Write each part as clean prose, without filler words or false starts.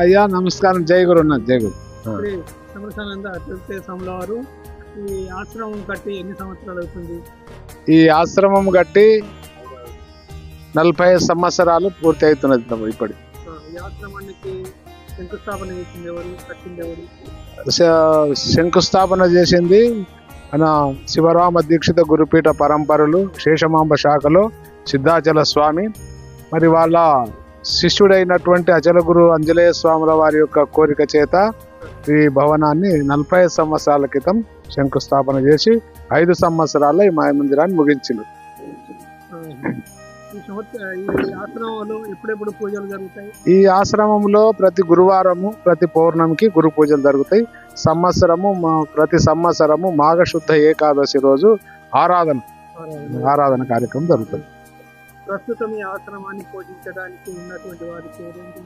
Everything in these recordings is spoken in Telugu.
అయ్యా నమస్కారం. జై గురునాథ్. జై గురు. వారు ఈ ఆశ్రమం కట్టి ఎన్ని సంవత్సరాలు అవుతుంది? ఈ ఆశ్రమం కట్టి 40 సంవత్సరాలు పూర్తి అవుతున్నది. ఇప్పటి ఈ ఆశ్రమానికి శంకుస్థాపన చేసింది ఎవరు? కట్టింది ఎవరు? శంకుస్థాపన చేసింది మన శివరామ దీక్షిత గురుపీఠ పరంపరలు శేషమాంబ శాఖలో సిద్ధాచల స్వామి. మరి వాళ్ళ శిష్యుడైనటువంటి అచలగురు అంజనేయ స్వాముల వారి యొక్క కోరిక చేత ఈ భవనాన్ని 40 సంవత్సరాల క్రితం శంకుస్థాపన చేసి 5 సంవత్సరాల్లో ఈ మాయ మందిరాన్ని ముగించింది. ఈ ఆశ్రమంలో ఎప్పుడెప్పుడు పూజలు జరుగుతాయి? ఈ ఆశ్రమంలో ప్రతి గురువారము ప్రతి పౌర్ణమికి గురు పూజలు జరుగుతాయి. ప్రతి సంవత్సరము మాఘశుద్ధ ఏకాదశి రోజు ఆరాధన కార్యక్రమం జరుగుతుంది. ప్రస్తుతం ఈ ఆశ్రమాన్ని పోషించడానికి ఉన్నటువంటి వారి పేరేంటి?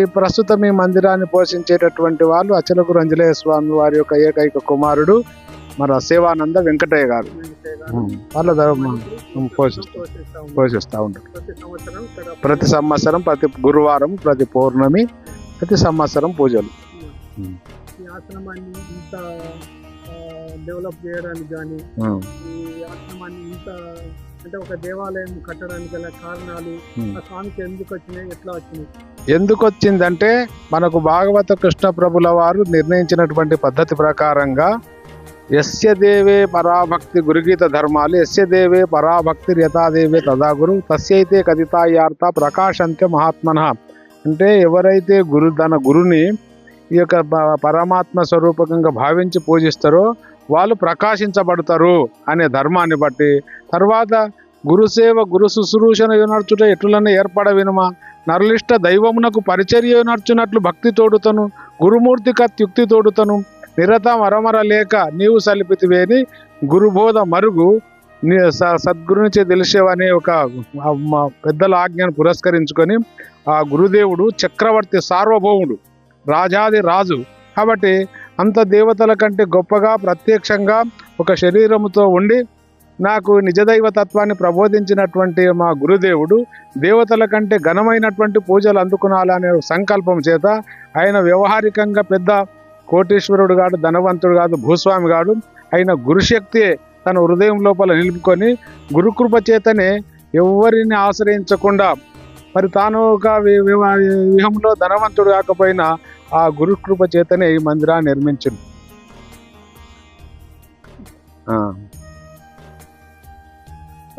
ఈ ప్రస్తుతం ఈ మందిరాన్ని పోషించేటటువంటి వాళ్ళు అచలగురు ఆంజనేయ స్వామి వారి యొక్క ఏకైక కుమారుడు మన సేవానంద వెంకటయ్య గారు. వాళ్ళ పోషిస్తూ ఉంటారు. ప్రతి సంవత్సరం ప్రతి గురువారం ప్రతి పౌర్ణమి ప్రతి సంవత్సరం పూజలు. ఈ ఆశ్రమాన్ని ఇంత డెవలప్ చేయడానికి కానీ ఈ ఆశ్రమాన్ని ఇంత అంటే ఒక దేవాలయం కట్టడానికి గల కారణాలు ఆ స్వామికి ఎందుకు వచ్చినాయి, ఎట్లా వచ్చినాయి? ఎందుకు వచ్చిందంటే మనకు భాగవత కృష్ణ ప్రభుల వారు నిర్ణయించినటువంటి పద్ధతి ప్రకారంగా యస్య దేవే పరాభక్తి గురుగీత ధర్మాలు యస్య దేవే పరాభక్తి యథాదేవే తదాగురు తస్యైతే కథితాయార్థ ప్రకాశంతే మహాత్మన. అంటే ఎవరైతే తన గురుని ఈ యొక్క పరమాత్మ స్వరూపకంగా భావించి పూజిస్తారో వాళ్ళు ప్రకాశించబడతారు అనే ధర్మాన్ని బట్టి తర్వాత గురుసేవ గురు శుశ్రూషణ నడుచుట ఎట్లనే ఏర్పడ వినుమా నరులిష్ట దైవమునకు పరిచర్య నడుచున్నట్లు భక్తి తోడుతను గురుమూర్తి కత్యుక్తి తోడుతను నిరత మరమర లేక నీవు సలిపితివేని గురుబోధ మరుగు సద్గురునిచే తెలిసేవనే ఒక పెద్దల ఆజ్ఞను పురస్కరించుకొని ఆ గురుదేవుడు చక్రవర్తి సార్వభౌముడు రాజాది రాజు కాబట్టి అంత దేవతల కంటే గొప్పగా ప్రత్యక్షంగా ఒక శరీరముతో ఉండి నాకు నిజదైవ తత్వాన్ని ప్రబోధించినటువంటి మా గురుదేవుడు దేవతల కంటే ఘనమైనటువంటి పూజలు అందుకునాలనే సంకల్పం చేత ఆయన వ్యవహారికంగా పెద్ద కోటీశ్వరుడు కాదు, ధనవంతుడు కాదు, భూస్వామి కాదు, ఆయన గురుశక్తి తన హృదయం లోపల నిలుపుకొని గురుకృప చేతనే ఎవరిని ఆశ్రయించకుండా మరి తాను ఒక వ్యూహంలో ధనవంతుడు కాకపోయినా ఆ గురుకృప చేతనే ఈ మందిరాన్ని నిర్మించింది.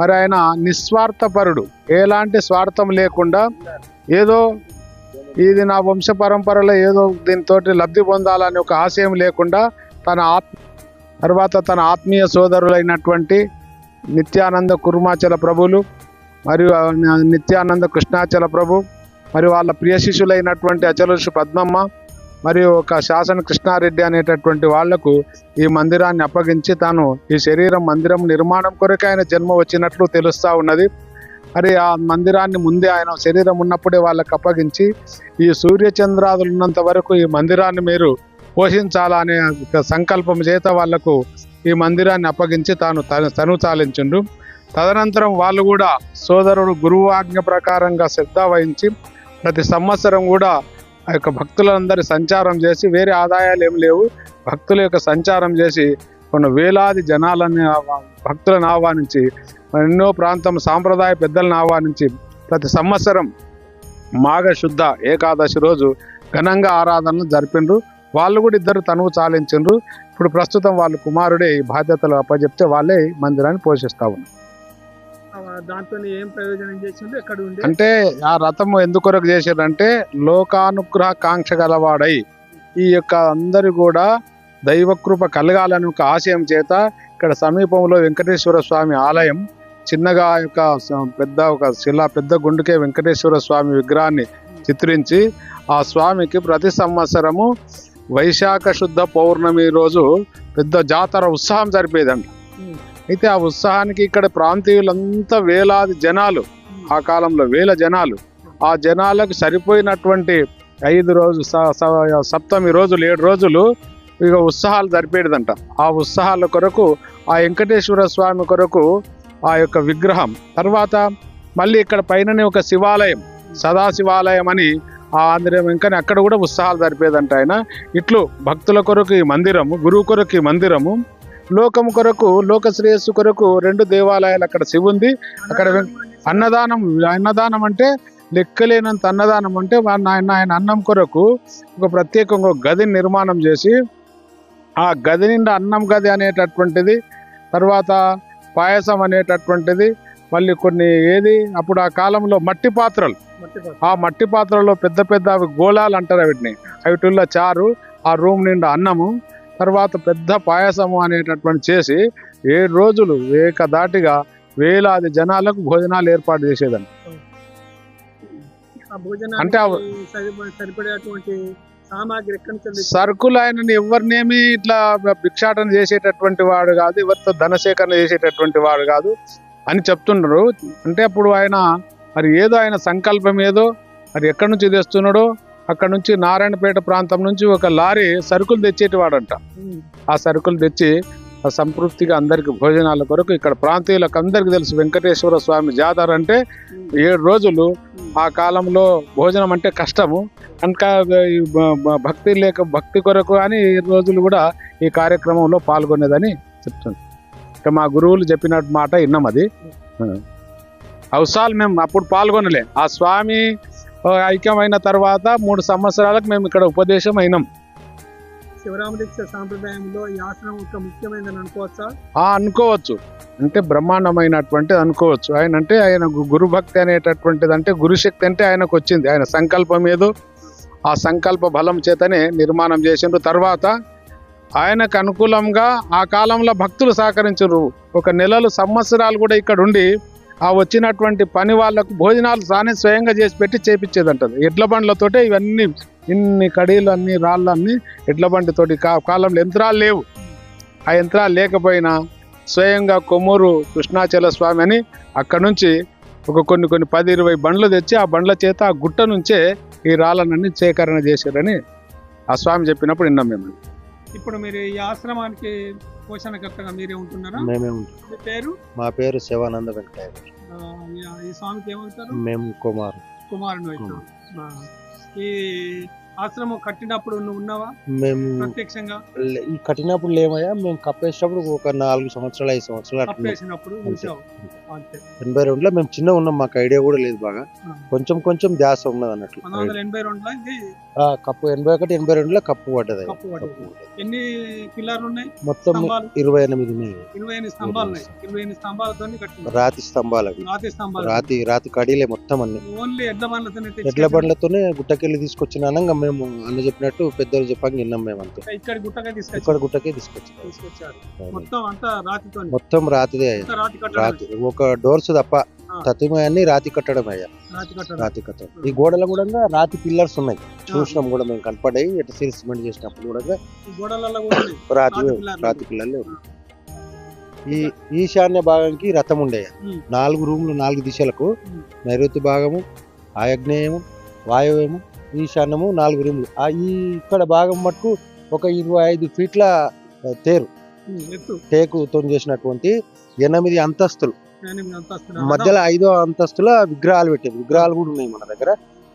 మరి ఆయన నిస్వార్థపరుడు, ఎలాంటి స్వార్థం లేకుండా ఏదో ఇది నా వంశ పరంపరలో ఏదో దీంతో లబ్ధి పొందాలని ఒక ఆశయం లేకుండా తన ఆత్మీయ సోదరులైనటువంటి నిత్యానంద కుర్మాచల ప్రభులు మరియు నిత్యానంద కృష్ణాచల ప్రభు మరియు వాళ్ళ ప్రియ శిష్యులైనటువంటి అచలుషు పద్మమ్మ మరియు ఒక శాసన కృష్ణారెడ్డి అనేటటువంటి వాళ్లకు ఈ మందిరాన్ని అప్పగించి తాను ఈ మందిరం నిర్మాణం కొరకు ఆయన జన్మ వచ్చినట్లు తెలుస్తూ ఉన్నది. మరి ఆ మందిరాన్ని ముందే ఆయన శరీరం ఉన్నప్పుడే వాళ్ళకు అప్పగించి ఈ సూర్యచంద్రాదులు ఉన్నంత వరకు ఈ మందిరాన్ని మీరు పోషించాలనే సంకల్పం చేత వాళ్లకు ఈ మందిరాన్ని అప్పగించి తను చాలించుండు. తదనంతరం వాళ్ళు కూడా సోదరుడు గురువు ఆజ్ఞ ప్రకారంగా శ్రద్ధ వహించి ప్రతి సంవత్సరం కూడా ఆ యొక్క భక్తులందరి సంచారం చేసి వేరే ఆదాయాలు ఏం లేవు, భక్తుల యొక్క సంచారం చేసి కొన్ని వేలాది జనాలని భక్తులను ఆహ్వానించి ఎన్నో ప్రాంతం సాంప్రదాయ పెద్దలను ఆహ్వానించి ప్రతి సంవత్సరం మాఘశుద్ధ ఏకాదశి రోజు ఘనంగా ఆరాధనలు జరిపిండ్రు. వాళ్ళు కూడా ఇద్దరు తనువు చాలించిండ్రు. ఇప్పుడు ప్రస్తుతం వాళ్ళ కుమారుడే ఈ బాధ్యతలు అప్పచెప్తే వాళ్ళే మందిరాన్ని పోషిస్తా ఉన్నారు. దాంతో ఏం ప్రయోజనం చేసిండు, ఎక్కడ ఉండే అంటే ఆ రథము ఎందుకొరకు చేశారంటే లోకానుగ్రహ కాంక్ష గలవాడై ఈ యొక్క అందరు కూడా దైవకృప కలగాలని ఒక ఆశయం చేత ఇక్కడ సమీపంలో వెంకటేశ్వర స్వామి ఆలయం చిన్నగా పెద్ద గుండుకే వెంకటేశ్వర స్వామి విగ్రహాన్ని చిత్రించి ఆ స్వామికి ప్రతి సంవత్సరము వైశాఖ శుద్ధ పౌర్ణమి రోజు పెద్ద జాతర ఉత్సవం జరిపేదంట. అయితే ఆ ఉత్సాహానికి ఇక్కడ ప్రాంతీయులంతా వేలాది జనాలు, ఆ కాలంలో వేల జనాలు, ఆ జనాలకు సరిపోయినటువంటి 5 రోజులు సప్తమి రోజులు 7 రోజులు ఇక ఉత్సవాలు జరిపేదంట. ఆ ఉత్సవాల కొరకు ఆ వెంకటేశ్వర స్వామి కొరకు ఆ యొక్క విగ్రహం తర్వాత మళ్ళీ ఇక్కడ పైననే ఒక శివాలయం సదాశివాలయం అని ఆ ఆంధ్రయం ఇంకని అక్కడ కూడా ఉత్సవాలు జరిపేదంట ఆయన. ఇట్లు భక్తుల కొరకు ఈ మందిరము, గురువు కొరకు ఈ మందిరము, లోకము కొరకు లోక శ్రేయస్సు కొరకు 2 దేవాలయాలు అక్కడ శివుంది. అక్కడ అన్నదానం అంటే లెక్కలేనంత అన్నదానం. అంటే ఆయన అన్నం కొరకు ఒక ప్రత్యేకంగా ఒక గదిని నిర్మాణం చేసి ఆ గది నిండా అన్నం గది అనేటటువంటిది, తర్వాత పాయసం అనేటటువంటిది, మళ్ళీ కొన్ని అప్పుడు ఆ కాలంలో మట్టి పాత్రలు, ఆ మట్టి పాత్రలో పెద్ద పెద్ద అవి గోళాలు అంటారు వీటిని, వీటిల్లో చారు, ఆ రూమ్ నిండా అన్నము, తర్వాత పెద్ద పాయసము అనేటటువంటి చేసి 7 రోజులు ఏకదాటిగా వేలాది జనాలకు భోజనాలు ఏర్పాటు చేసేదంట. ఆ భోజనానికి అంటే సరిపడేటువంటి సామాగ్రి ఎక్కడి నుంచి తెచ్చి- సరుకులు ఆయనని ఎవరినేమి ఇట్లా భిక్షాటన చేసేటటువంటి వాడు కాదు, ఎవరితో ధనసేకరణ చేసేటటువంటి వాడు కాదు అని చెప్తున్నారు. అంటే అప్పుడు ఆయన మరి ఏదో ఆయన సంకల్పం ఏదో మరి ఎక్కడి నుంచి తెస్తున్నాడో అక్కడ నుంచి నారాయణపేట ప్రాంతం నుంచి ఒక లారీ సరుకులు తెచ్చేటివాడంట. ఆ సరుకులు తెచ్చి ఆ సంతృప్తిగా అందరికి భోజనాల కొరకు ఇక్కడ ప్రాంతీయులకు అందరికి తెలుసు వెంకటేశ్వర స్వామి జాతర అంటే 7 రోజులు. ఆ కాలంలో భోజనం అంటే కష్టము కనుక ఈ భక్తి కొరకు అని 7 రోజులు కూడా ఈ కార్యక్రమంలో పాల్గొనేదని చెప్తుంది. ఇక మా గురువులు చెప్పిన మాట విన్నాం. అది అవసరాలు మేము అప్పుడు పాల్గొనలే. ఆ స్వామి ఐక్యమైన తర్వాత 3 సంవత్సరాలకు మేము ఇక్కడ ఉపదేశం అయినాం. శివరామదీక్ష సాంప్రదాయంలో ఈ ఆశ్రమం ఒక ముఖ్యమైనదని అనుకోవచ్చా? అనుకోవచ్చు, అంటే బ్రహ్మాండమైనటువంటిది అనుకోవచ్చు. ఆయన అంటే ఆయన గురుభక్తి అనేటటువంటిది, అంటే గురుశక్తి అంటే ఆయనకు వచ్చింది. ఆయన సంకల్పం ఏదో ఆ సంకల్ప బలం చేతనే నిర్మాణం చేసిండ్రు. తర్వాత ఆయనకు అనుకూలంగా ఆ కాలంలో భక్తులు సహకరించారు. 1 నెలలు సంవత్సరాలు కూడా ఇక్కడ ఉండి ఆ వచ్చినటువంటి పని వాళ్ళకు భోజనాలు తానే స్వయంగా చేసి పెట్టి చేపించేదంటది. ఎడ్ల బండ్లతోటే ఇవన్నీ, ఇన్ని కడీలు అన్ని రాళ్ళన్నీ ఎడ్ల బండితోటి. కాలంలో యంత్రాలు లేవు. ఆ యంత్రాలు లేకపోయినా స్వయంగా కొమ్మూరు కృష్ణాచల స్వామి అని అక్కడ నుంచి కొన్ని 10-20 బండ్లు తెచ్చి ఆ బండ్ల చేత ఆ గుట్ట నుంచే ఈ రాళ్ళనన్నీ సేకరణ చేశారని ఆ స్వామి చెప్పినప్పుడు విన్నాం మేము. ఇప్పుడు మీరు ఈ ఆశ్రమానికి పోషణకర్తగా మీరే ఉంటున్నారా? మేమే ఉంటాం. మీ పేరు? మా పేరు శివానంద వెంకటయ్య. ఈ స్వామికి ఏమవుతారు? మేము కుమారుడు అవుతారు. ఈ ఆశ్రమం కట్టినప్పుడు నువ్వు ఉన్నావా మేము ప్రత్యక్షంగా? ఈ కట్టినప్పుడు లేమయ్యా, మేము కప్పేసినప్పుడు ఒక 4 సంవత్సరాలు 5 సంవత్సరాలు అట్లా కప్పేసినప్పుడు చూసావు అంతే. 82లో మేము చిన్న ఉన్నాం, మాకు ఐడియా కూడా లేదు బాగా. కొంచెం ధ్యాస ఉన్నది అన్నట్లు. 1982లో ఇది కప్పు 81 82లో కప్పు పడ్డది. కప్పు పడ్డది. ఎన్ని పిల్లర్లు ఉన్నాయి? మొత్తం స్తంభాలు? 28 ఉన్నాయి. 28 స్తంభాలు ఉన్నాయి. 28 స్తంభాలతో కట్టింది. రాతి స్తంభాలు అవి. రాతి స్తంభాలు. రాతి కడీలే మొత్తం అన్ని. ఓన్లీ ఎడ్ల బండ్లతోనే ఎడ్ల బండ్లతోనే గుట్టకెళ్ళి తీసుకొచ్చిన అనంగా మేము అన్న చెప్పినట్టు పెద్దలు చెప్పంగా విన్నాం మేము అంతే. ఇక్కడ గుట్టకే తీసుకొచ్చారు. మొత్తం అంతా రాతితో, మొత్తం రాతిదే. రాతి ఒక డోర్స్ తప్ప తతిమయాన్ని రాతి కట్టడం అయ్యా. రాతి కట్టడం. ఈ గోడల కూడా రాతి పిల్లర్స్ ఉన్నాయి, చూసినాం కూడా మేము, కనపడాయి. ఎట్లా సిమెంట్ చేసినప్పుడు కూడా రాతి పిల్లర్లే ఉన్నాయి. ఈ ఈశాన్య భాగానికి రథం ఉండే 4 రూమ్లు 4 దిశలకు. నైరుతి భాగము, ఆగ్నేయము, వాయువ్యము, ఈశాన్యము 4 రూమ్లు. ఈ ఇక్కడ భాగం మటుకు ఒక 25 ఫీట్ల తేరు టేకుతో చేసినటువంటి 8 అంతస్తులు. మధ్యలో 5వ అంతస్తుల విగ్రహాలు పెట్టారు. విగ్రహాలు కూడా ఉన్నాయి మన దగ్గర.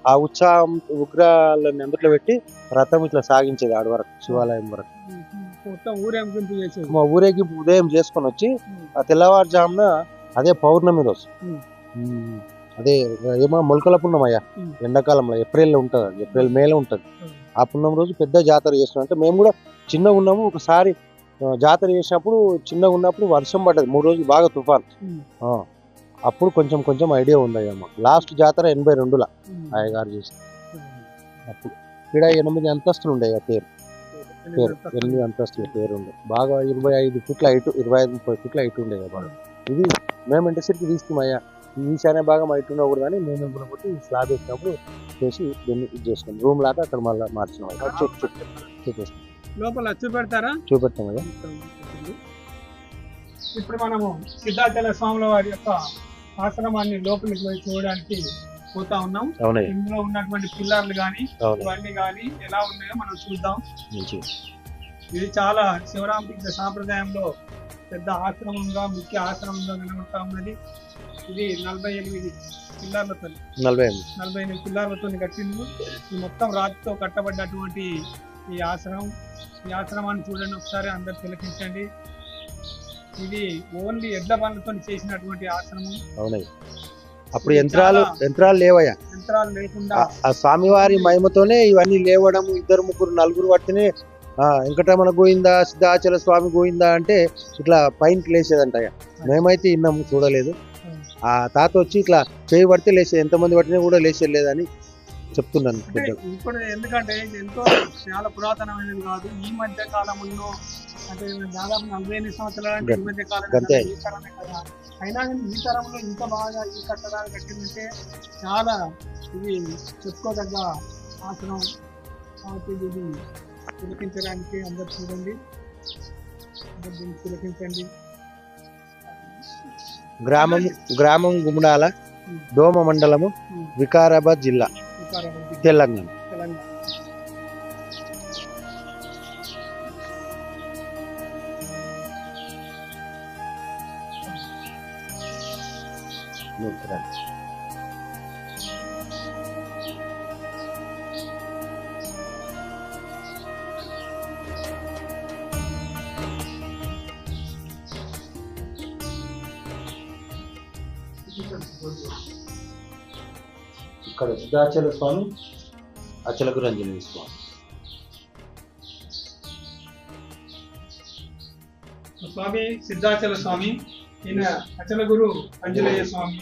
ఆ ఉత్సాహం విగ్రహాలను అందులో పెట్టి రథం ఇట్లా సాగించేది ఆడ వరకు, శివాలయం వరకు. మా ఊరేగింపు ఉదయం చేసుకొని వచ్చి ఆ తెల్లవారుజామున, అదే పౌర్ణమి రోజు, అదే ఏమో మొలకల పుణ్యం అయ్యా, ఎండాకాలంలో ఏప్రిల్లో ఉంటుంది, ఏప్రిల్ మేలో ఉంటుంది. ఆ పుణ్యం రోజు పెద్ద జాతర చేస్తున్నాం. అంటే మేము కూడా చిన్నగా ఉన్నాము. ఒకసారి జాతర చేసినప్పుడు చిన్నగా ఉన్నప్పుడు వర్షం పడ్డది 3 రోజులు బాగా తుఫాన్. అప్పుడు కొంచెం ఐడియా ఉంది అయ్యమ్మ. లాస్ట్ జాతర 82లో అయ్యగారు చేసి. అప్పుడు ఇక్కడ 8 అంతస్తులు ఉండే తేరు. 8 అంతస్తుల తేరు ఉండే బాగా 25 ఫీట్ల హైట్, 25-30 ఫీట్ల హైట్ ఉండేది బాగా. ఇది మేము ఇంటర్సిటీకి తీసుకున్నామయ్యా. ఈశాన్య భాగం హైట్ ఉండకూడదు కానీ మేము కొట్టి స్లాబ్ వేసినప్పుడు చేసి దీన్ని ఇది చేసుకున్నాం. రూమ్ లాగా అక్కడ మళ్ళీ మార్చినాం. చూపిస్తాం. లోపల చూపెడతారా? చూపెడతామయ్యా. ఇప్పుడు మనము సిద్ధాచల స్వాముల వారి యొక్క ఆశ్రమాన్ని లోపలికి పోయి చూడడానికి పోతా ఉన్నాం. ఇందులో ఉన్నటువంటి పిల్లర్లు కానీ ఇవన్నీ కానీ ఎలా ఉన్నాయో మనం చూద్దాం. ఇది చాలా శివరామదీక్ష సాంప్రదాయంలో పెద్ద ఆశ్రమంగా, ముఖ్య ఆశ్రమంగా కనబడతా ఉన్నది. ఇది 48 పిల్లర్లతో 48 పిల్లర్లతో కట్టింది. ఈ మొత్తం రాతితో కట్టబడ్డటువంటి ఈ ఆశ్రమాన్ని చూడండి ఒకసారి, అందరు తిలకించండి. ఇది ఓన్లీ ఎడ్ల బండ్లతో చేసినటువంటి ఆశ్రమం. అప్పుడు యంత్రాలు లేవయ్యా. యంత్రాలు లేకుండా ఆ స్వామివారి మహిమతోనే ఇవన్నీ లేవడము. 2, 3, 4 పట్టినే వెంకటరమణ గోయిందా, సిద్ధాచల స్వామి గోయిందా అంటే ఇట్లా పైనకి లేచేదంటయ్యా. మేమైతే విన్నాము, చూడలేదు. ఆ తాత వచ్చి ఇట్లా చేయి పడితే లేచేది, ఎంతమంది పట్టినా కూడా లేచేది లేదని చెప్తున్నాను అంటే పెద్దలు. ఇప్పుడు ఎందుకంటే ఇది ఎంతో చాలా పురాతనమైనది కాదు, ఈ మధ్య కాలంలో అంటే దాదాపు 48 సంవత్సరాల అంటే ఈ మధ్య కాలం గంతే. ఈ తరమే కదా. అయినా కానీ ఈ తరంలో ఇంత బాగా ఈ కట్టడాలు కట్టిందంటే చాలా ఇది చెప్పుకోదగ్గ ఆసనం. కాబట్టి ఇది తిలకించడానికి అందరు చూడండి, అందరు దీన్ని తిలకించండి. గ్రామం గుమ్మడాల, దోమ మండలము, వికారాబాద్ జిల్లా, తెలంగాణ. తెలంగాణ. ఇక్కడ సిద్ధాచల స్వామి, అచలగురు ఆంజనేయ స్వామి. స్వామి సిద్ధాచల స్వామి, ఈయన అచలగురు ఆంజనేయ స్వామి.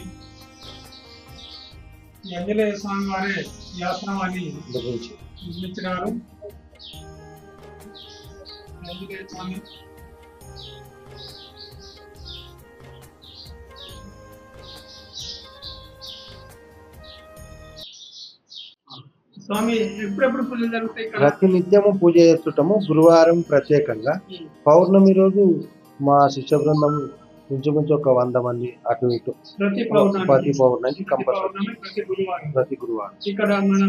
ఈ ఆంజనేయ స్వామి వారే ఈ ఆశ్రమాన్ని నిర్మించినారు. ఆంజనేయ స్వామి స్వామి ఎప్పుడెప్పుడు పూజలు జరుగుతాయి ఇక్కడ? ప్రతి నిత్యము పూజ చేస్తుంటాము. గురువారం ప్రత్యేకంగా, పౌర్ణమి రోజు మా శిష్య బృందం ఇంచుమించు ఒక 100 మంది అటు ఇటు ప్రతి ప్రతి పౌర్ణమి, పౌర్ణమి కంపల్సరీ, ప్రతి గురువారం ప్రతి గురువారం. ఇక్కడ మన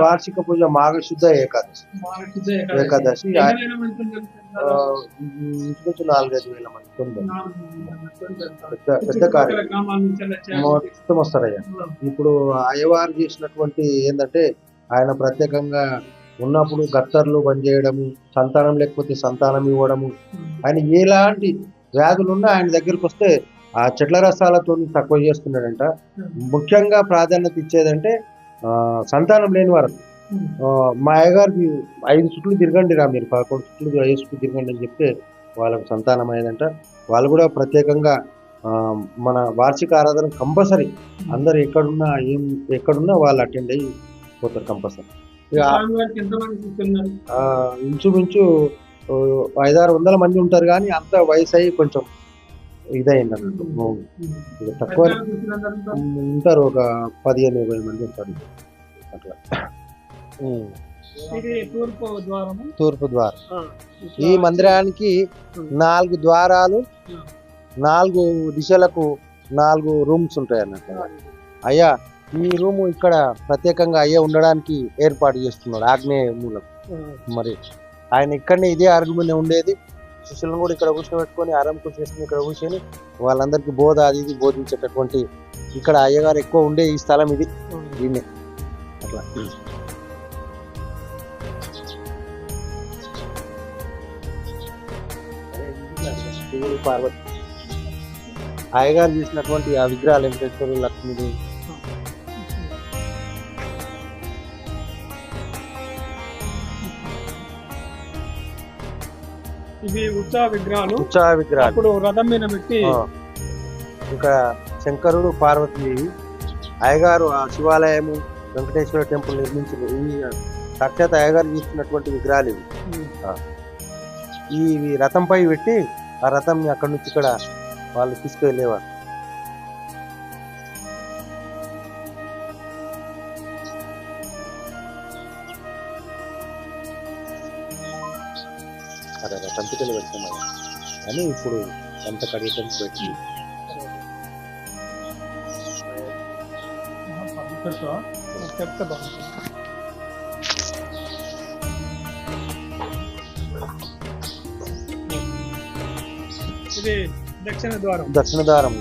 వార్షిక పూజ మాఘశుద్ధ ఏకాదశి. ఏకాదశి ఎన్ని వేల మందితో జరుగుతుంది? ఇంచుమించు 4-5 వేల మంది తొందర పెద్ద కార్యం గ్రామాల నుంచి వచ్చే మొత్తం వస్తారయ్యా. ఇప్పుడు అయ్యవారు చేసినటువంటి ఏంటంటే, ఆయన ప్రత్యేకంగా ఉన్నప్పుడు గత్తర్లు బంద్ చేయడము, సంతానం లేకపోతే సంతానం ఇవ్వడము, ఆయన ఎలాంటి వ్యాధులున్నా ఆయన దగ్గరికి వస్తే ఆ చెట్ల రసాలతో తక్కువ చేస్తున్నాడంట. ముఖ్యంగా ప్రాధాన్యత ఇచ్చేదంటే సంతానం లేని వారు. మా అయ్యగారికి 5 చుట్లు తిరగండి రా, మీరు 11 చుట్లు 5 చుట్లు తిరగండి అని చెప్తే వాళ్ళకు సంతానం అయ్యేదంట. వాళ్ళు కూడా ప్రత్యేకంగా మన వార్షిక ఆరాధన కంపల్సరీ అందరు ఎక్కడున్నా వాళ్ళు అటెండ్ అయ్యి పోతారు కంపల్సరీ. ఇంచుమించు 500-600 మంది ఉంటారు, కానీ అంత వయసు అయ్యి కొంచెం ఇదైంది అన్నట్టు. తక్కువ ఉంటారు, ఒక 15-20 మంది ఉంటారు అట్లా. తూర్పు ద్వారం. ఈ మందిరానికి 4 ద్వారాలు, 4 దిశలకు 4 రూమ్స్ ఉంటాయి అన్నట్టు. అయ్యా ఈ రూము ఇక్కడ ప్రత్యేకంగా అయ్యా ఉండడానికి ఏర్పాటు చేస్తున్నాడు, ఆగ్నేయ మూలం. మరి ఆయన ఇక్కడనే ఇదే అరుగు మీద ఉండేది. శిష్యులను కూడా ఇక్కడ కూర్చోబెట్టుకొని ఆరాం చేసుకుని ఇక్కడ కూర్చొని వాళ్ళందరికీ బోధ అది ఇది బోధించేటటువంటి ఇక్కడ అయ్యగారు ఎక్కువ ఉండే ఈ స్థలం ఇది. దీన్నే అట్లా పార్వతి అయ్యగారు చేసినటువంటి ఆ విగ్రహాలు వెంకటేశ్వరుడు, లక్ష్మీదేవి. ఇవి ఉత్సవ విగ్రహాలు. అప్పుడు రథం మీద పెట్టి ఇక్కడ శంకరుడు, పార్వతీదేవి, అయ్యగారు ఆ శివాలయము, వెంకటేశ్వర టెంపుల్ నిర్మించిన ఈ సాక్షాత్ అయ్యగారు చేస్తున్నటువంటి విగ్రహాలు ఇవి. ఈ రథంపై పెట్టి ఆ రథం అక్కడి నుంచి ఇక్కడ వాళ్ళు తీసుకెళ్ళేవారు. అదే సంపికలు పెట్టుకున్నాను కానీ ఇప్పుడు ఎంత కడిగటం పెట్టి ఇది దక్షిణ ద్వారం. దక్షిణ ద్వారం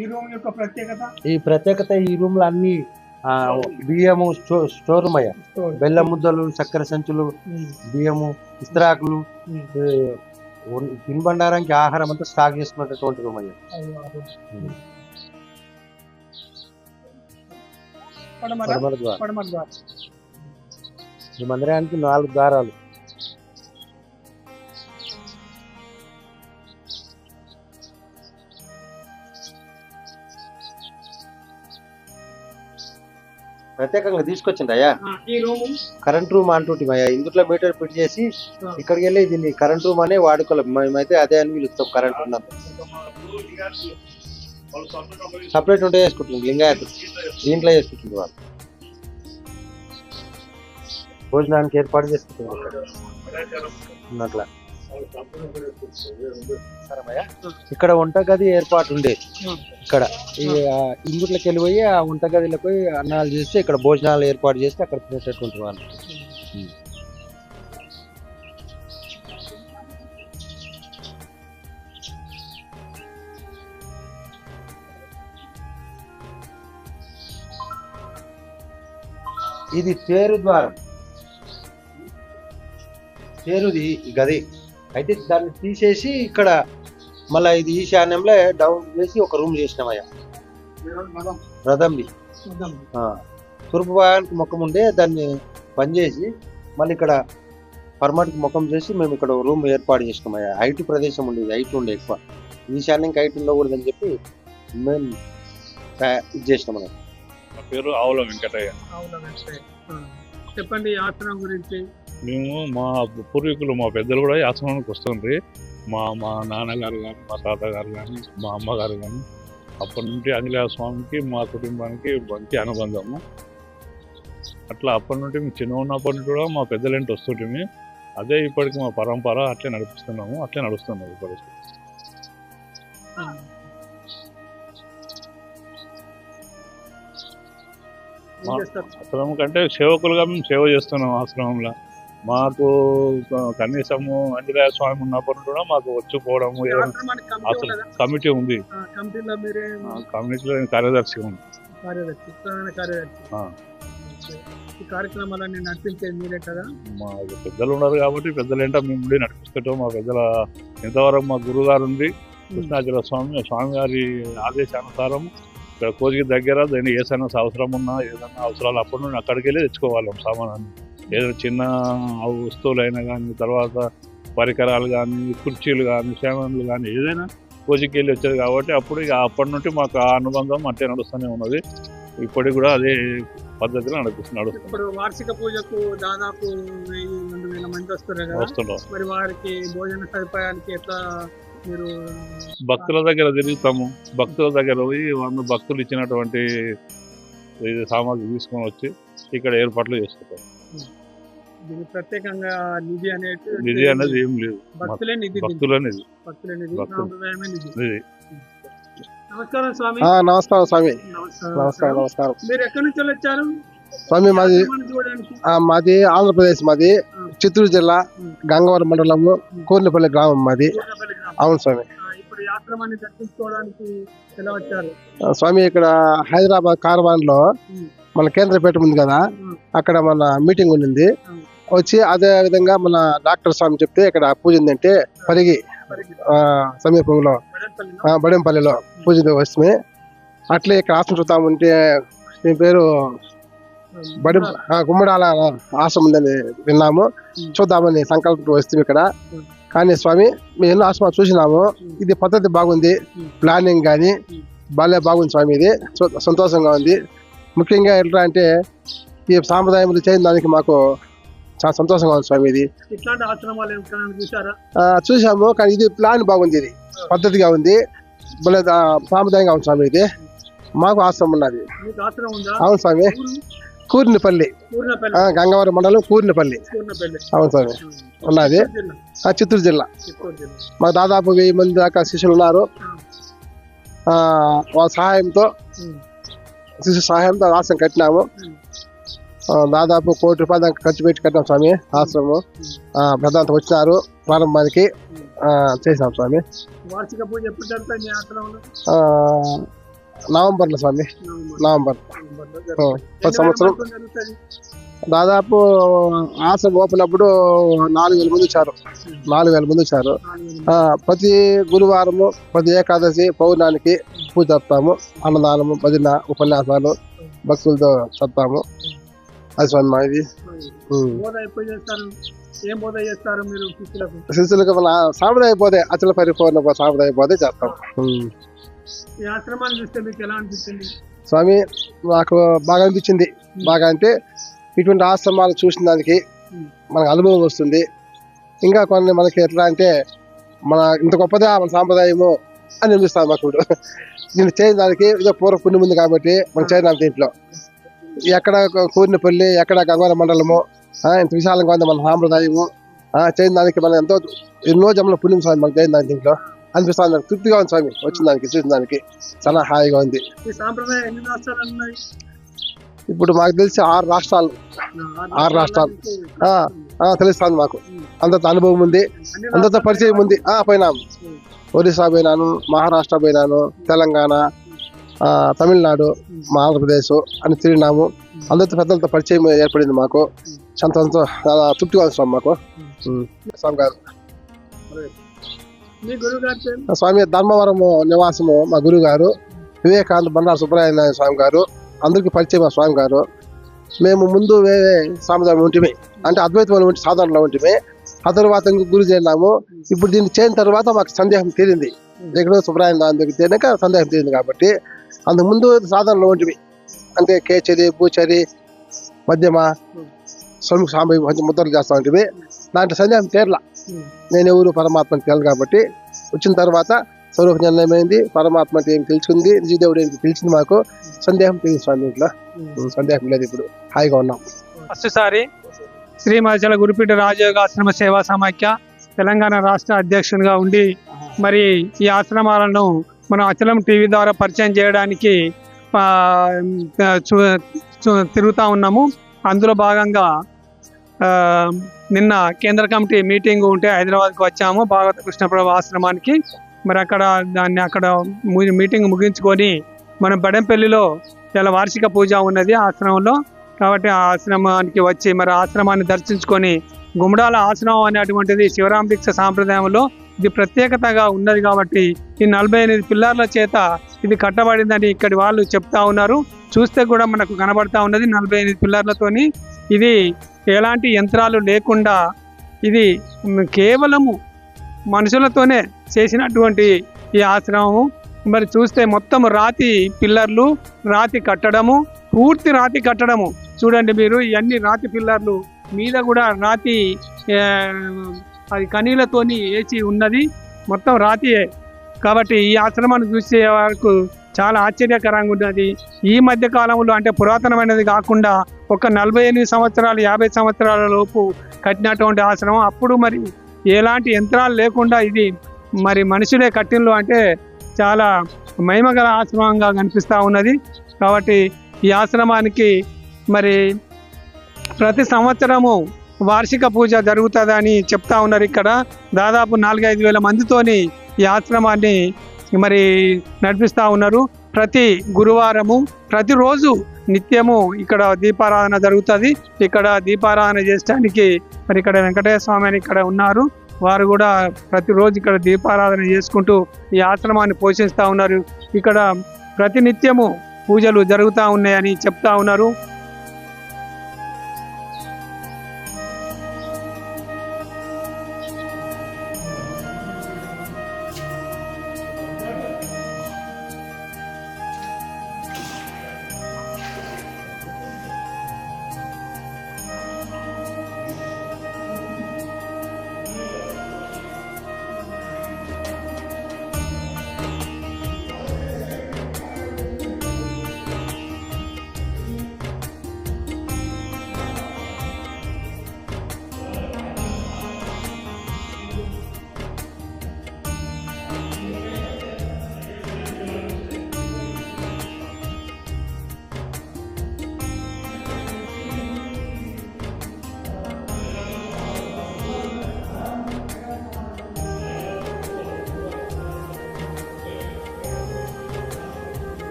ఈ రూమ్ యొక్క ప్రత్యేకత ఈ ప్రత్యేకత ఈ రూమ్ లో అన్ని బియ్యము స్టోర్ రూమ్ అయ్యా. బెల్లం ముద్దలు, చక్కెర సంచులు, బియ్యము, ఇస్త్రాకులు, తినుబండారానికి ఆహారం అంతా స్టాక్ చేసుకున్నటువంటి రూమ్ అయ్యా. పడమర ద్వారం. ఈ మందిరానికి 4 ద్వారాలు. ప్రత్యేకంగా తీసుకొచ్చింది అయ్యా. ఈ రూమ్ కరెంట్ రూమ్ అంటుంటే అయ్యా. ఇందులో మీటర్ ఫిట్ చేసి ఇక్కడికి వెళ్ళి దీన్ని కరెంట్ రూమ్ అనే వాడుకోలేం. మేమైతే అదే అని పిలుస్తాం. కరెంట్ ఉన్నంత సపరేట్ ఉంటే చేసుకుంటుంది లింగాయత్. దీంట్లో చేసుకుంటుంది వాళ్ళు. భోజనానికి ఏర్పాటు చేసుకుంటున్నారు అట్లా. ఇక్కడ వంటగది ఏర్పాటు ఉండే. ఇక్కడ ఈ ఇందుట్లోకి వెళ్ళిపోయి ఆ వంటగదిలోకి పోయి అన్నాలు చేసి ఇక్కడ భోజనాలు ఏర్పాటు చేస్తే అక్కడ తినేటటువంటి వాళ్ళు. ఇది తేరు ద్వారం. తేరుది ఈ గది అయితే దాన్ని తీసేసి ఇక్కడ మళ్ళీ ఇది ఈశాన్యంలో డౌన్ చేసి ఒక రూమ్ చేసినామయ్యా. రథంది తూర్పు భాగానికి ముఖం ఉండే దాన్ని పని చేసి మళ్ళీ ఇక్కడ పర్మనెంట్ ముఖం చేసి మేము ఇక్కడ రూమ్ ఏర్పాటు చేసినామయ్యా. హైట్ ప్రదేశం ఉండేది. హైట్ ఉండే ఎక్కువ. ఈశాన్యంకి హైట్ ఉండకూడదని చెప్పి మేము ఇది చేసినాం. అన్నమాట. నా పేరు ఆవుల వెంకటయ్య. చెప్పండి ఆశ్రమం గురించి. మేము మా పూర్వీకులు మా పెద్దలు కూడా ఈ ఆశ్రమానికి వస్తుండ్రి. మా నాన్నగారు కానీ, మా తాతగారు కానీ, మా అమ్మగారు కానీ అప్పటి నుండి ఆంజనేయ స్వామికి మా కుటుంబానికి మంచి అనుబంధము. అట్లా అప్పటి నుండి మేము చిన్న ఉన్నప్పటి నుండి కూడా మా పెద్దలేంటి వస్తుంటే అదే ఇప్పటికి మా పరంపర అట్లే నడిపిస్తున్నాము. అట్లే నడుస్తున్నాము ఇప్పటికి. ఆశ్రమం కంటే సేవకులుగా మేము సేవ చేస్తున్నాం ఆశ్రమంలో. మాకు కనీసము ఆంజనేయ స్వామి ఉన్నప్పుడు కూడా మాకు వచ్చిపోవడము కమిటీ ఉంది. కమిటీలో కార్యదర్శి ఉంది. ఈ కార్యక్రమాలన్నీ నడిపించేది మీరే కదా. మా పెద్దలు ఉన్నారు కాబట్టి పెద్దలేంటో మేము ఉండి నడిపిస్తుంటాం. మా పెద్దల ఇంతవరకు మా గురువు గారు ఉంది కృష్ణాచల స్వామి గారి ఆదేశానుసారం ఇక్కడ కోజికి దగ్గర దాన్ని ఏదైనా అవసరం ఉన్నా ఏదైనా అవసరాలు అప్పటి నుండి అక్కడికి వెళ్ళి తెచ్చుకోవాలి సామానాన్ని. ఏదైనా చిన్న వస్తువులు అయినా కానీ, తర్వాత పరికరాలు కానీ, కుర్చీలు కానీ, సామాన్లు కానీ ఏదైనా కోజికి వెళ్ళి వచ్చేది కాబట్టి అప్పుడు ఇక అప్పటి నుండి మాకు ఆ అనుబంధం అట్టే నడుస్తూనే ఉన్నది. ఇప్పటికి కూడా అదే పద్ధతిలో నడుస్తుంది. ఇప్పుడు వార్షిక పూజకు దాదాపు 1000-2000 మంది వస్తున్నారు. మరి వారికి భోజన సదుపాయానికి ఎట్లా మీరు? భక్తుల దగ్గర తిరుగుతాము. భక్తుల దగ్గర పోయి భక్తులు ఇచ్చినటువంటి సామాగ్రి తీసుకొని వచ్చి ఇక్కడ ఏర్పాట్లు చేసుకుంటాం. ప్రత్యేకంగా నిధి అనేది ఏం లేదు. భక్తులే నిధి. నమస్కారం స్వామి. నమస్కారం స్వామి. నమస్కారం. మీరు ఎక్కడి నుంచి వచ్చారు స్వామి? మాది ఆంధ్రప్రదేశ్. మాది చిత్తూరు జిల్లా గంగవరం మండలము కూర్నిపల్లి గ్రామం మాది. అవును స్వామి. ఇప్పుడు ఆశ్రమాన్ని దర్శించుకోవడానికి ఎలా వచ్చారు స్వామి? ఇక్కడ హైదరాబాద్ కార్వాన్ లో మన కేంద్రపేట ఉంది కదా, అక్కడ మన మీటింగ్ ఉండింది. వచ్చి అదే విధంగా మన డాక్టర్ స్వామి చెప్తే ఇక్కడ పూజ ఉందంటే పరిగి సమీపంలో బడెంపల్లిలో పూజ వస్తుంది. అట్లే ఇక్కడ ఆశ్రమం చూస్తా ఉంటే మీ పేరు గుమ్మడాల ఆశ్రమం ఉందని విన్నాము. చూద్దామని సంకల్పం వస్తుంది ఇక్కడ. కానీ స్వామి మేము ఎన్నో ఆశ్రమాలు చూసినాము. ఇది పద్ధతి బాగుంది. ప్లానింగ్ కానీ బాగుంది స్వామి. ఇది సంతోషంగా ఉంది. ముఖ్యంగా ఎట్లా అంటే ఈ సాంప్రదాయములు చేయని దానికి మాకు చాలా సంతోషంగా ఉంది స్వామి. ఇది చూసాము కానీ ఇది ప్లాన్ బాగుంది. ఇది పద్ధతిగా ఉంది. భలే సాంప్రదాయంగా ఉంది స్వామి. ఇది మాకు ఆశ్రమం ఉన్నది. అవును స్వామి. కూర్నిపల్లి, గంగవరం మండలం కూర్నిపల్లి. అవును స్వామి ఉన్నది. చిత్తూరు జిల్లా. మాకు దాదాపు 1000 మంది దాకా శిష్యులు ఉన్నారు. వాళ్ళ సహాయంతో శిష్యు సహాయంతో ఆశ్రమం కట్టినాము. దాదాపు 1 కోటి రూపాయలు దాకా ఖర్చు పెట్టి కట్టాం స్వామి ఆశ్రమం. ప్రధానంతో వచ్చినారు ప్రారంభానికి. చేసినాం స్వామి. వార్షిక పూజ నవంబర్లో స్వామి, నవంబర్ ప్రతి సంవత్సరం దాదాపు ఆశ్రమం ఓపెనప్పుడు 4,000 మంది వచ్చారు. 4,000 మంది వచ్చారు. ప్రతి గురువారము, ప్రతి ఏకాదశి, పౌర్ణానికి పూజ జరుపుతాము. అన్నదానము, భజన, ఉపన్యాసాలు భక్తులతో చెప్తాము. అది స్వామి మా ఇది. శిష్యులకు మన సాంప్రదాయ పోతే అచల పరిపూర్ణ సాంప్రదాయ పోతే చేస్తాం. స్వామి నాకు బాగా అనిపించింది. బాగా అంటే ఇటువంటి ఆశ్రమాలు చూసిన దానికి మనకు అనుభవం వస్తుంది. ఇంకా కొన్ని మనకి ఎట్లా అంటే మన ఇంత గొప్పదా మన సాంప్రదాయము అని అనిపిస్తుంది మాకు. దీన్ని చేయడానికి ఏదో పూర్వ పుణ్యం ఉంది కాబట్టి మనం చేయడానికి దీంట్లో ఎక్కడ కూరినపల్లి, ఎక్కడ గంగవరం మండలము ఇంత విశాలంగా ఉంది మన సాంప్రదాయము. చేయని దానికి మనం ఎంతో ఎన్నో జన్మల పుణ్యం స్వామి మనకు చేయని దానికి దీంట్లో అనిపిస్తుంది. నాకు తృప్తిగా ఉంది స్వామి. వచ్చిన దానికి చూసిన దానికి చాలా హాయిగా ఉంది. ఇప్పుడు మాకు తెలిసి 6 రాష్ట్రాలు తెలుస్తుంది మాకు. అందరితో అనుభవం ఉంది, అందరితో పరిచయం ఉంది. పోయినాము. ఒరిస్సా పోయినాను, మహారాష్ట్ర పోయినాను, తెలంగాణ, తమిళనాడు, మా ఆంధ్రప్రదేశ్ అని తిరిగినాము. అందరితో పెద్దలతో పరిచయం ఏర్పడింది మాకు. సంతోషంతో తృప్తిగా ఉంది స్వామి మాకు. స్వామి గారు స్వామి ధర్మవరం నివాసము మా గురువు గారు వివేకానంద బండారు సుబ్రహ్మణ్య స్వామి గారు. అందరికీ పరిచయం మా స్వామి గారు. మేము ముందు వేరే సాంప్రదాయం ఉంటుంది, అంటే అద్వైతం ఉంటే సాధారణలో ఉంటుంది. ఆ తర్వాత గురి చేరినాము. ఇప్పుడు దీన్ని చేరిన తర్వాత మాకు సందేహం తీరింది. ఎక్కడో సుబ్రహ్మణ్య దగ్గరికి చేరినాక సందేహం తీరింది కాబట్టి అందుకు ముందు సాధారణలో ఉంటుంది, అంటే కేచరి, పూచరి, మధ్యమ, స్వామి సాంబయ్య కొంచెం ముద్రలు చేస్తా ఉంటుంది. దాంట్లో సందేహం తీరలా. నేను ఎవరు పరమాత్మని తెలియదు కాబట్టి వచ్చిన తర్వాత స్వరూప నిర్ణయమైంది. పరమాత్మ అంటే ఏం తెలుసుకుంది, నిజదేవుడు ఏంటి తెలిసింది. మాకు సందేహం తెలియదు స్వామి. ఇంట్లో సందేహం లేదు. ఇప్పుడు హాయిగా ఉన్నాం. ఫస్ట్సారి శ్రీ మధ్యల గురుపీఠ రాజయోగాశ్రమ సేవా సమాఖ్య తెలంగాణ రాష్ట్ర అధ్యక్షునిగా ఉండి మరి ఈ ఆశ్రమాలను మనం అచలం టీవీ ద్వారా పరిచయం చేయడానికి తిరుగుతూ ఉన్నాము. అందులో భాగంగా నిన్న కేంద్ర కమిటీ మీటింగ్ ఉంటే హైదరాబాద్కి వచ్చాము, భాగవత కృష్ణప్రభు ఆశ్రమానికి. మరి అక్కడ మీటింగ్ ముగించుకొని మనం బడెంపల్లిలో చాలా వార్షిక పూజ ఉన్నది ఆశ్రమంలో. కాబట్టి ఆ ఆశ్రమానికి వచ్చి మరి ఆశ్రమాన్ని దర్శించుకొని, గుమ్మడాల ఆశ్రమం అనేటువంటిది శివరామ దీక్ష సాంప్రదాయంలో ఇది ప్రత్యేకతగా ఉన్నది కాబట్టి ఈ 48 పిల్లర్ల చేత ఇది కట్టబడిందని ఇక్కడి వాళ్ళు చెప్తా ఉన్నారు. చూస్తే కూడా మనకు కనబడతా ఉన్నది 48 పిల్లర్లతోని. ఇది ఎలాంటి యంత్రాలు లేకుండా ఇది కేవలము మనుషులతోనే చేసినటువంటి ఈ ఆశ్రమము. మరి చూస్తే మొత్తం రాతి పిల్లర్లు, రాతి కట్టడము, పూర్తి రాతి కట్టడము. చూడండి మీరు, ఇవన్నీ రాతి పిల్లర్లు, మీద కూడా రాతి అది కనీలతోని వేసి ఉన్నది, మొత్తం రాతియే. కాబట్టి ఈ ఆశ్రమాన్ని చూసే వరకు చాలా ఆశ్చర్యకరంగా ఉన్నది. ఈ మధ్య కాలంలో అంటే పురాతనమైనది కాకుండా ఒక 48 సంవత్సరాలు 50 సంవత్సరాల లోపు కట్టినటువంటి ఆశ్రమం. అప్పుడు మరి ఎలాంటి యంత్రాలు లేకుండా ఇది మరి మనుషులే కట్టినలు అంటే చాలా మహిమగల ఆశ్రమంగా కనిపిస్తూ ఉన్నది. కాబట్టి ఈ ఆశ్రమానికి మరి ప్రతి సంవత్సరము వార్షిక పూజ జరుగుతుందని చెప్తా ఉన్నారు. ఇక్కడ దాదాపు 4-5 వేల మందితోని ఈ ఆశ్రమాన్ని మరి నడిపిస్తూ ఉన్నారు. ప్రతి గురువారము, ప్రతిరోజు నిత్యము ఇక్కడ దీపారాధన జరుగుతుంది. ఇక్కడ దీపారాధన చేయడానికి మరి ఇక్కడ వెంకటేశ్వర స్వామి అని ఇక్కడ ఉన్నారు. వారు కూడా ప్రతిరోజు ఇక్కడ దీపారాధన చేసుకుంటూ ఈ ఆశ్రమాన్ని పోషిస్తూ ఉన్నారు. ఇక్కడ ప్రతి నిత్యము పూజలు జరుగుతూ ఉన్నాయని చెప్తా ఉన్నారు.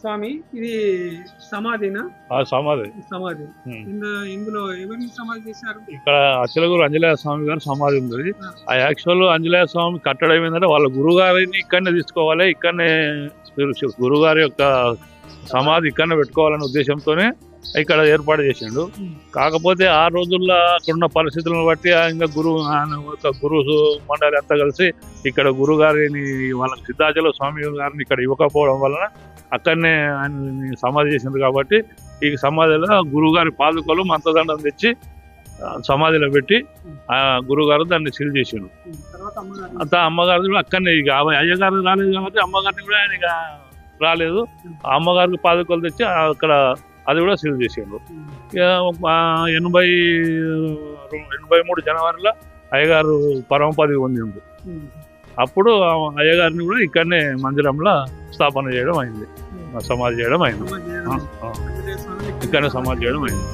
స్వామి ఇది సమాధినా? ఆ సమాధి సమాధి. ఇందులో ఎవరిని సమాధి చేశారు? ఇక్కడ అచలగురు ఆంజనేయ స్వామి గారి సమాధి ఉంది. ఆ యాక్చువల్ ఆంజనేయ స్వామి కట్టడం ఏంటంటే వాళ్ళ గురుగారిని ఇక్కడనే తీసుకోవాలి, ఇక్కడనే గురుగారి యొక్క సమాధి ఇక్కడనే పెట్టుకోవాలనే ఉద్దేశంతోనే ఇక్కడ ఏర్పాటు చేసిండు. కాకపోతే ఆ రోజుల్లో అక్కడున్న పరిస్థితులను బట్టి ఇంకా గురు మండలి అంతా కలిసి ఇక్కడ గురుగారిని వాళ్ళ సిద్ధాచల స్వామి గారిని ఇక్కడ ఇవ్వకపోవడం వలన అక్కడనే ఆయన సమాధి చేసింది. కాబట్టి ఈ సమాధిలో గురుగారి పాదుకలు మంత్రదండం తెచ్చి సమాధిలో పెట్టి ఆ గురుగారు దాన్ని సీల్ చేసిండు. అంతా అమ్మగారు కూడా అక్కడనే, ఇక అయ్యగారు రాలేదు కాబట్టి అమ్మగారిని కూడా ఆయన ఇక రాలేదు. అమ్మగారికి పాదుకలు తెచ్చి అక్కడ అది కూడా సీల్ చేసిండు. 83 జనవరిలో అయ్యగారు పరమపది పొందిండు. అప్పుడు అయ్యగారిని కూడా ఇక్కడనే మందిరంలో స్థాపన చేయడం అయింది, సమాధి చేయడం అయింది, ఇక్కడనే సమాధి చేయడం అయింది.